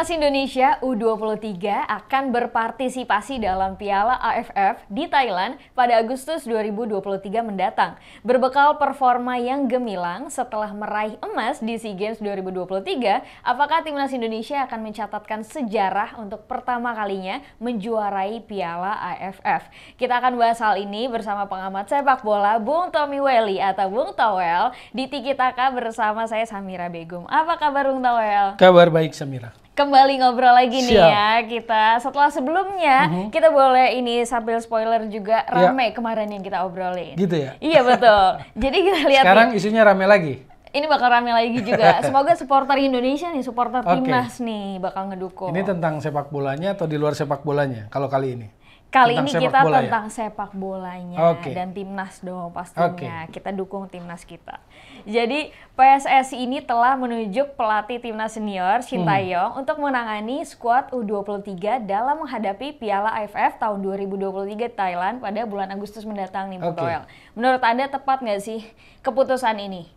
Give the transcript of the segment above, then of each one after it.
Timnas Indonesia U23 akan berpartisipasi dalam Piala AFF di Thailand pada Agustus 2023 mendatang. Berbekal performa yang gemilang setelah meraih emas di SEA Games 2023, apakah Timnas Indonesia akan mencatatkan sejarah untuk pertama kalinya menjuarai Piala AFF? Kita akan bahas hal ini bersama pengamat sepak bola Bung Tommy Welly atau Bung Towel di Tiki Taka bersama saya Samira Begum. Apa kabar Bung Towel? Kabar baik Samira. Kembali ngobrol lagi nih ya kita. Setelah sebelumnya kita boleh ini sambil spoiler juga rame kemarin yang kita obrolin. Gitu ya? Iya betul. Jadi kita lihat sekarang nih, isunya rame lagi. ini bakal rame lagi juga. Semoga supporter Indonesia nih, supporter Timnas nih bakal ngedukung. Ini tentang sepak bolanya atau di luar sepak bolanya kalau kali ini? Kali tentang ini kita tentang sepak bolanya dan Timnas dong pastinya. Kita dukung Timnas kita. Jadi PSSI ini telah menunjuk pelatih Timnas senior Shin Tae-yong untuk menangani skuad U23 dalam menghadapi Piala AFF tahun 2023 Thailand pada bulan Agustus mendatang nih Bung Towel. Menurut Anda tepat nggak sih keputusan ini?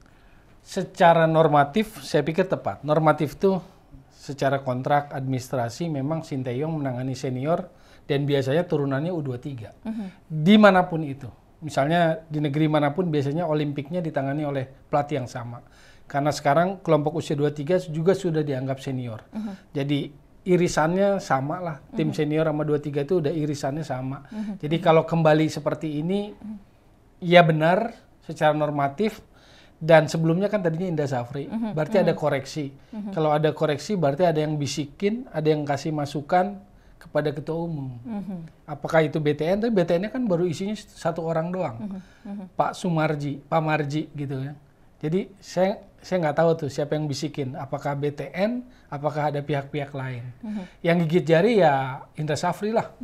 Secara normatif saya pikir tepat. Normatif tuh secara kontrak administrasi memang Shin Tae-yong menangani senior dan biasanya turunannya U23. Dimanapun itu. Misalnya di negeri manapun biasanya olimpiknya ditangani oleh pelatih yang sama. Karena sekarang kelompok usia 23 juga sudah dianggap senior. Jadi irisannya sama lah. Tim senior sama 23 itu udah irisannya sama. Jadi kalau kembali seperti ini, ya benar secara normatif. Dan sebelumnya kan tadinya Indra Safri. Berarti ada koreksi. Kalau ada koreksi berarti ada yang bisikin, ada yang kasih masukan kepada ketua umum. Apakah itu BTN? Tapi BTN-nya kan baru isinya satu orang doang. Pak Sumarji, Pak Marji gitu ya. Jadi saya nggak tahu tuh siapa yang bisikin. Apakah BTN? Apakah ada pihak-pihak lain? Yang gigit jari ya Indra Safri lah.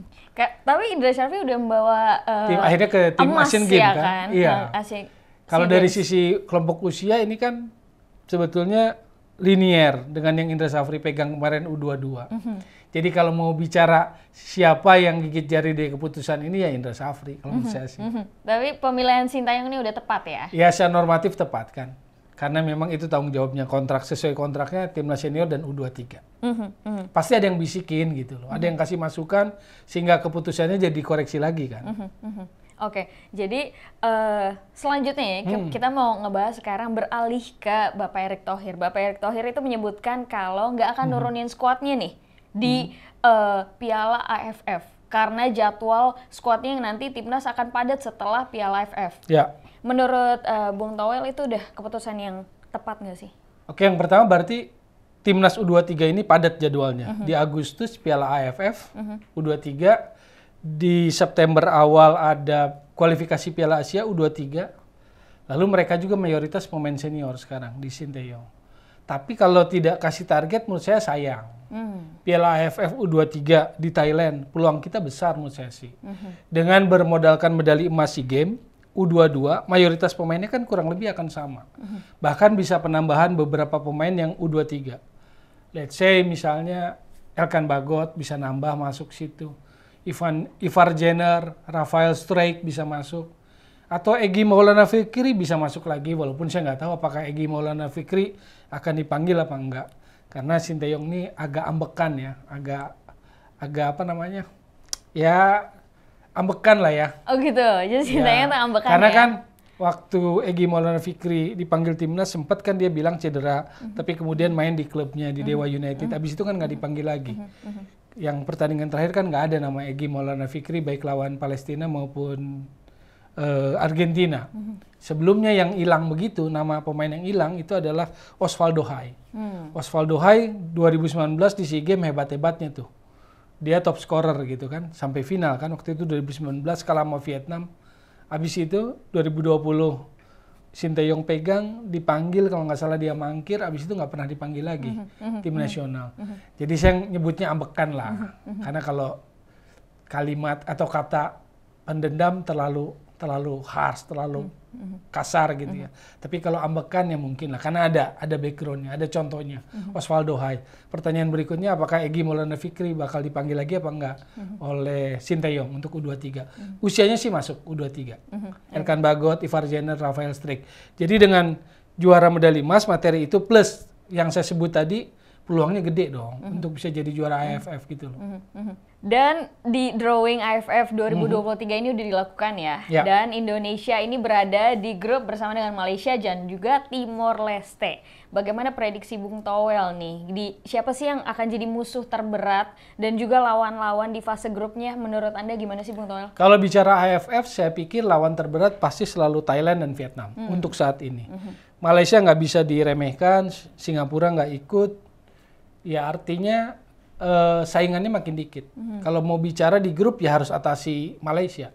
Tapi Indra Safri udah membawa akhirnya ke tim Asian Games ya kan? Iya. Kalau dari sisi kelompok usia ini kan sebetulnya linier dengan yang Indra Safri pegang kemarin U22. Jadi kalau mau bicara siapa yang gigit jari dari keputusan ini ya Indra Safri kalau menurut saya sih. Tapi pemilihan Shin Tae-yong ini udah tepat ya? Ya secara normatif tepat kan. Karena memang itu tanggung jawabnya kontrak sesuai kontraknya Timnas Senior dan U23. Pasti ada yang bisikin gitu loh. Ada yang kasih masukan sehingga keputusannya jadi koreksi lagi kan. Oke, jadi selanjutnya kita mau ngebahas sekarang beralih ke Bapak Erick Thohir. Bapak Erick Thohir itu menyebutkan kalau nggak akan nurunin skuadnya nih di Piala AFF karena jadwal skuadnya yang nanti Timnas akan padat setelah Piala AFF. Ya. Menurut Bung Towel itu udah keputusan yang tepat nggak sih? Oke, yang pertama berarti Timnas U23 ini padat jadwalnya. Di Agustus Piala AFF U23. Di September awal ada kualifikasi Piala Asia U23. Lalu mereka juga mayoritas pemain senior sekarang di Shin Tae-yong. Tapi kalau tidak kasih target menurut saya sayang. Piala AFF U23 di Thailand, peluang kita besar menurut saya sih. Dengan bermodalkan medali emas SEA Games, U22, mayoritas pemainnya kan kurang lebih akan sama. Bahkan bisa penambahan beberapa pemain yang U23. Let's say misalnya Elkan Bagot bisa nambah masuk situ. Ivar Jenner, Rafael Struijk bisa masuk. Atau Egy Maulana Fikri bisa masuk lagi, walaupun saya nggak tahu apakah Egy Maulana Fikri akan dipanggil apa enggak. Karena Shin Tae-yong ini agak ambekan ya, agak apa namanya, ya ambekan lah ya. Oh gitu, jadi Shin Tae-yong tuh ambekan karena ya? Kan waktu Egy Maulana Fikri dipanggil timnas, sempat kan dia bilang cedera, tapi kemudian main di klubnya, di Dewa United, habis itu kan nggak dipanggil lagi. Yang pertandingan terakhir kan nggak ada nama Egy Maulana Fikri baik lawan Palestina maupun Argentina. Sebelumnya yang hilang begitu, nama pemain yang hilang itu adalah Osvaldo Hai. Osvaldo Hai 2019 di SEA Games hebat-hebatnya tuh. Dia top scorer gitu kan, sampai final kan waktu itu 2019 kalah sama Vietnam. Habis itu 2020 Shin Tae-yong pegang, dipanggil kalau nggak salah dia mangkir, habis itu nggak pernah dipanggil lagi tim nasional. Jadi saya nyebutnya ambekan lah, karena kalau kalimat atau kata pendendam terlalu harsh, terlalu kasar gitu ya. Tapi kalau ambekan ya mungkin lah, karena ada backgroundnya, ada contohnya. Osvaldo Hai. Pertanyaan berikutnya, apakah Egy Maulana Fikri bakal dipanggil lagi apa enggak oleh Shin Tae-yong untuk U23? Usianya sih masuk U23. Elkan Bagot, Ivar Jenner, Rafael Struijk. Jadi dengan juara medali emas materi itu plus yang saya sebut tadi, peluangnya gede dong untuk bisa jadi juara AFF gitu loh. Dan di drawing AFF 2023 ini udah dilakukan ya. Dan Indonesia ini berada di grup bersama dengan Malaysia dan juga Timor Leste. Bagaimana prediksi Bung Towel nih? Siapa sih yang akan jadi musuh terberat dan juga lawan-lawan di fase grupnya? Menurut Anda gimana sih Bung Towel? Kalau bicara AFF, saya pikir lawan terberat pasti selalu Thailand dan Vietnam untuk saat ini. Malaysia nggak bisa diremehkan, Singapura nggak ikut. Ya artinya saingannya makin dikit. Kalau mau bicara di grup ya harus atasi Malaysia.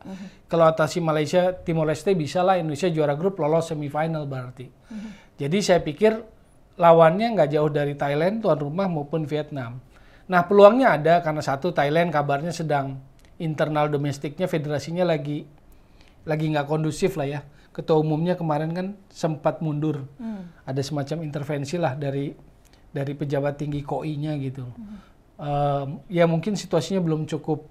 Kalau atasi Malaysia, Timor Leste bisa lah Indonesia juara grup lolos semifinal berarti. Jadi saya pikir lawannya nggak jauh dari Thailand tuan rumah maupun Vietnam. Nah peluangnya ada karena satu Thailand kabarnya sedang internal domestiknya federasinya lagi nggak kondusif lah ya. Ketua umumnya kemarin kan sempat mundur. Ada semacam intervensi lah dari pejabat tinggi KOI-nya gitu. Ya mungkin situasinya belum cukup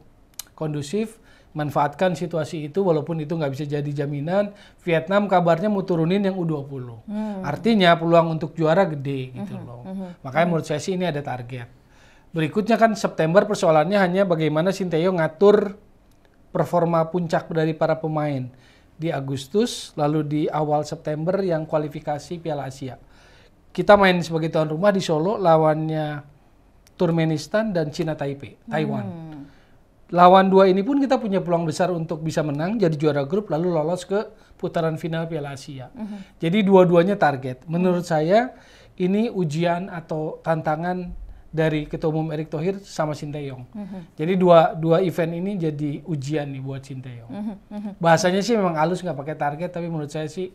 kondusif, manfaatkan situasi itu walaupun itu nggak bisa jadi jaminan. Vietnam kabarnya mau turunin yang U20. Artinya peluang untuk juara gede gitu loh. Makanya menurut saya sih ini ada target. Berikutnya kan September persoalannya hanya bagaimana Sinteyong ngatur performa puncak dari para pemain di Agustus, lalu di awal September yang kualifikasi Piala Asia. Kita main sebagai tuan rumah di Solo, lawannya Turkmenistan dan Cina Taipei, Taiwan. Lawan dua ini pun kita punya peluang besar untuk bisa menang, jadi juara grup, lalu lolos ke putaran final Piala Asia. Jadi dua-duanya target. Menurut saya ini ujian atau tantangan dari Ketua Umum Erick Thohir sama Sinteyong. Jadi dua event ini jadi ujian nih buat Sinteyong. Bahasanya sih memang halus nggak pakai target, tapi menurut saya sih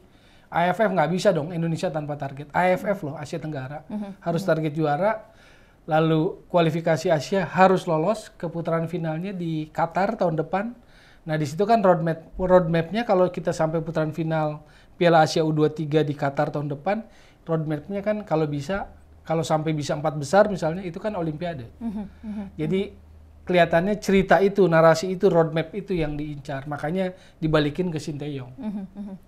AFF nggak bisa dong Indonesia tanpa target. AFF loh, Asia Tenggara. Harus target juara. Lalu kualifikasi Asia harus lolos ke putaran finalnya di Qatar tahun depan. Nah di situ kan roadmapnya kalau kita sampai putaran final Piala Asia U23 di Qatar tahun depan, roadmapnya kan kalau sampai bisa 4 besar misalnya itu kan Olimpiade. Jadi kelihatannya cerita itu, narasi itu, roadmap itu yang diincar. Makanya dibalikin ke Sinteyong.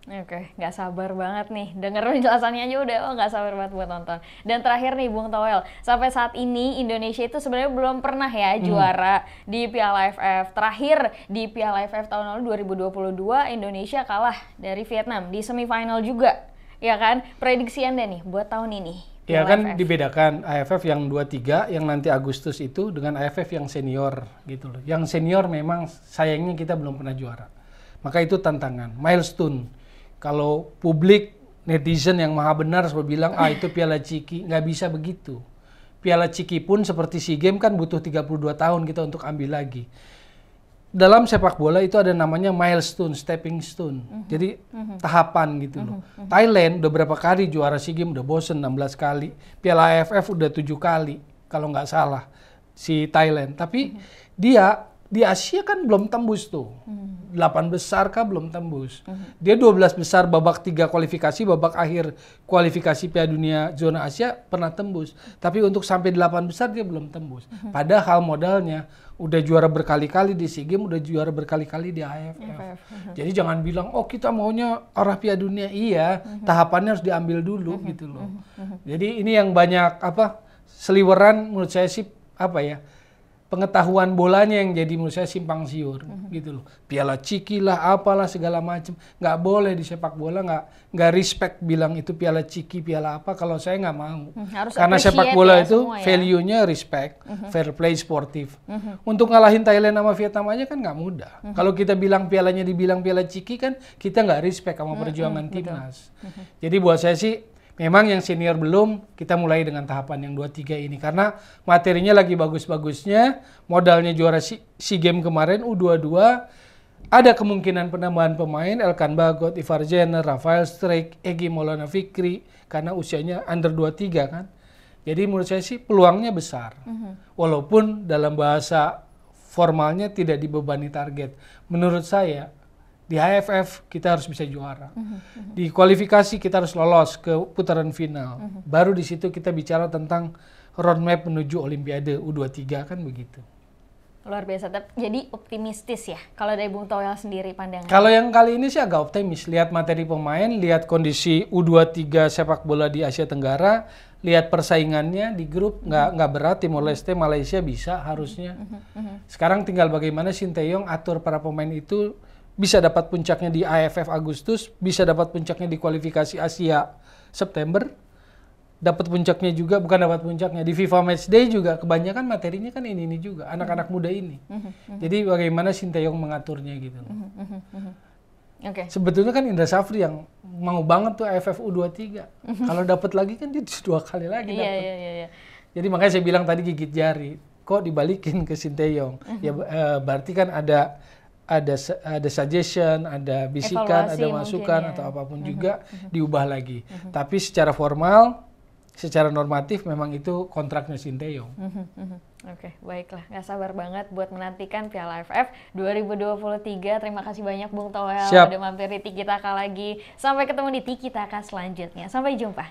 Oke, nggak sabar banget nih. Denger penjelasannya aja udah, nggak sabar banget buat nonton. Dan terakhir nih Bung Towel, sampai saat ini Indonesia itu sebenarnya belum pernah ya juara di Piala AFF. Terakhir di Piala AFF tahun lalu 2022, Indonesia kalah dari Vietnam di semifinal juga. Ya kan? Prediksi Anda nih buat tahun ini. Ya kan dibedakan AFF yang 23 yang nanti Agustus itu dengan AFF yang senior gitu loh. Yang senior memang sayangnya kita belum pernah juara. Maka itu tantangan, milestone. Kalau publik netizen yang maha benar selalu bilang itu Piala Ciki, nggak bisa begitu. Piala Ciki pun seperti SEA Games kan butuh 32 tahun kita untuk ambil lagi. Dalam sepak bola itu ada namanya milestone, stepping stone. Jadi tahapan gitu loh. Thailand udah berapa kali juara SEA Games, udah bosen 16 kali. Piala AFF udah 7 kali kalau nggak salah si Thailand. Tapi dia di Asia kan belum tembus tuh. 8 besar kah belum tembus. Dia 12 besar babak 3 kualifikasi, babak akhir kualifikasi Piala Dunia zona Asia pernah tembus. Tapi untuk sampai 8 besar dia belum tembus. Padahal modalnya udah juara berkali-kali di SEA Games, udah juara berkali-kali di AFF. Jadi jangan bilang, oh kita maunya arah Piala Dunia. Iya, tahapannya harus diambil dulu gitu loh. Jadi ini yang banyak seliweran menurut saya sih pengetahuan bolanya yang jadi menurut saya simpang siur gitu loh. Piala Ciki lah, apalah segala macam. Nggak boleh di sepak bola nggak respect bilang itu Piala Ciki, piala apa. Kalau saya nggak mau. Karena sepak bola itu value-nya respect, fair play, sportif. Untuk ngalahin Thailand sama Vietnam aja kan nggak mudah. Kalau kita bilang pialanya dibilang Piala Ciki kan kita nggak respect sama perjuangan timnas. Jadi buat saya sih memang yang senior belum, kita mulai dengan tahapan yang 2-3 ini. Karena materinya lagi bagus-bagusnya, modalnya juara SEA Games kemarin, U22, ada kemungkinan penambahan pemain, Elkan Bagot, Ivar Jenner, Rafael Struijk, Egy Maulana Fikri, karena usianya under 23 kan. Jadi menurut saya sih peluangnya besar. Walaupun dalam bahasa formalnya tidak dibebani target. Menurut saya, di AFF kita harus bisa juara. Di kualifikasi kita harus lolos ke putaran final. Baru di situ kita bicara tentang roadmap menuju Olimpiade U23 kan begitu. Luar biasa. Jadi optimistis ya kalau dari Bung Toel sendiri pandangan. Kalau yang kali ini sih agak optimis. Lihat materi pemain, lihat kondisi U23 sepak bola di Asia Tenggara, lihat persaingannya di grup nggak berat. Timor Leste, Malaysia bisa harusnya. Sekarang tinggal bagaimana Sinteyong atur para pemain itu bisa dapat puncaknya di AFF Agustus, bisa dapat puncaknya di kualifikasi Asia September, dapat puncaknya juga, bukan dapat puncaknya di FIFA Matchday juga. Kebanyakan materinya kan ini juga anak-anak muda ini. Jadi bagaimana Sinteyong mengaturnya gitu. Oke. Sebetulnya kan Indra Safri yang mau banget tuh AFF U23. Kalau dapat lagi kan dia 2 kali lagi dapat. Iya. Jadi makanya saya bilang tadi gigit jari. Kok dibalikin ke Sinteyong? Ya berarti kan ada suggestion, ada bisikan, Evaluasi ada masukan mungkin, ya. atau apapun juga diubah lagi. Tapi secara formal, secara normatif memang itu kontraknya Sinteyong. Oke, baiklah. Nggak sabar banget buat menantikan Piala AFF 2023. Terima kasih banyak Bung Toel Siap. udah mampir di Tiki Taka lagi. Sampai ketemu di Tiki Taka selanjutnya. Sampai jumpa.